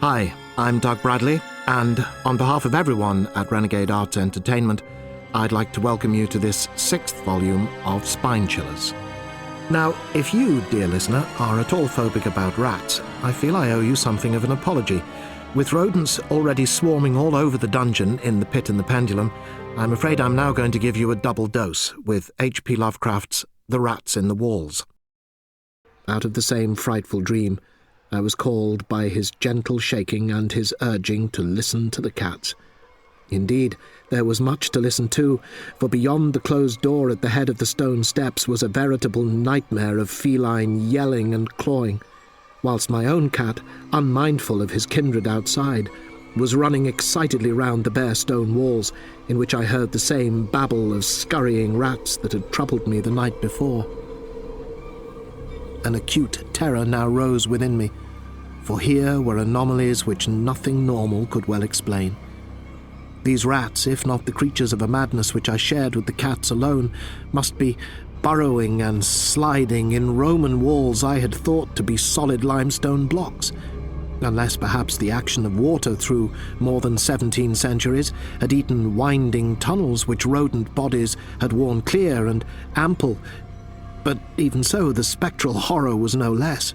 Hi, I'm Doug Bradley, and on behalf of everyone at Renegade Arts Entertainment, I'd like to welcome you to this 6th volume of Spinechillers. Now, if you, dear listener, are at all phobic about rats, I feel I owe you something of an apology. With rodents already swarming all over the dungeon in The Pit and the Pendulum, I'm afraid I'm now going to give you a double dose with H.P. Lovecraft's The Rats in the Walls. Out of the same frightful dream, I was called by his gentle shaking and his urging to listen to the cats. Indeed, there was much to listen to, for beyond the closed door at the head of the stone steps was a veritable nightmare of feline yelling and clawing, whilst my own cat, unmindful of his kindred outside, was running excitedly round the bare stone walls, in which I heard the same babble of scurrying rats that had troubled me the night before. An acute terror now rose within me, for here were anomalies which nothing normal could well explain. These rats, if not the creatures of a madness which I shared with the cats alone, must be burrowing and sliding in Roman walls I had thought to be solid limestone blocks, unless perhaps the action of water through more than 17 centuries had eaten winding tunnels which rodent bodies had worn clear and ample. But even so, the spectral horror was no less.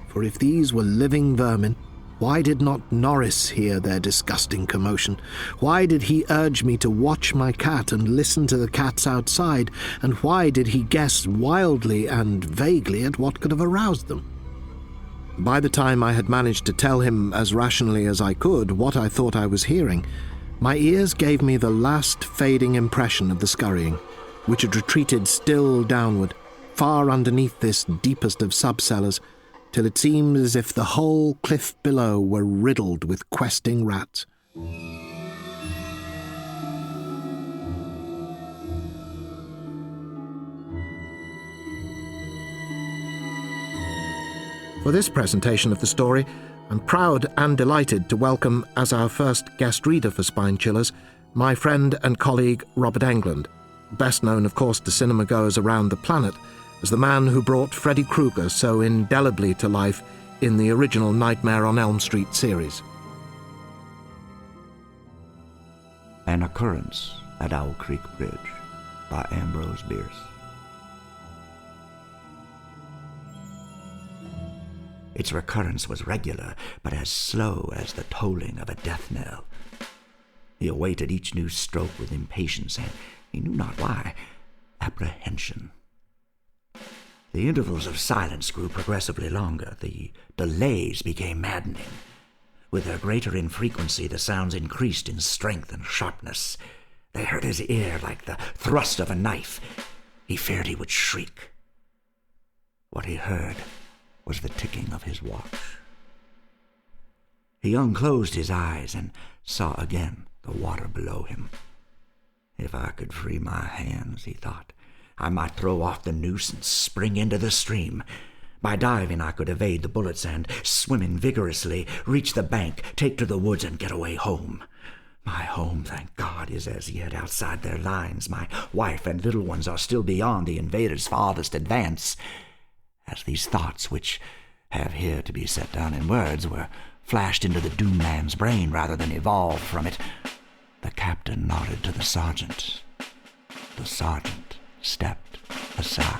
For if these were living vermin, why did not Norris hear their disgusting commotion? Why did he urge me to watch my cat and listen to the cats outside? And why did he guess wildly and vaguely at what could have aroused them? By the time I had managed to tell him as rationally as I could what I thought I was hearing, my ears gave me the last fading impression of the scurrying, which had retreated still downward, far underneath this deepest of subcellars, till it seemed as if the whole cliff below were riddled with questing rats. For this presentation of the story, I'm proud and delighted to welcome as our first guest reader for Spinechillers my friend and colleague Robert Englund, best known, of course, to cinema-goers around the planet as the man who brought Freddy Krueger so indelibly to life in the original Nightmare on Elm Street series. An Occurrence at Owl Creek Bridge by Ambrose Bierce. Its recurrence was regular, but as slow as the tolling of a death knell. He awaited each new stroke with impatience and, he knew not why, apprehension. The intervals of silence grew progressively longer. The delays became maddening. With their greater infrequency, the sounds increased in strength and sharpness. They hurt his ear like the thrust of a knife. He feared he would shriek. What he heard was the ticking of his watch. He unclosed his eyes and saw again the water below him. If I could free my hands, he thought, I might throw off the noose and spring into the stream. By diving, I could evade the bullets and, swimming vigorously, reach the bank, take to the woods, and get away home. My home, thank God, is as yet outside their lines. My wife and little ones are still beyond the invaders' farthest advance. As these thoughts, which have here to be set down in words, were flashed into the doomed man's brain rather than evolved from it, the captain nodded to the sergeant. The sergeant stepped aside.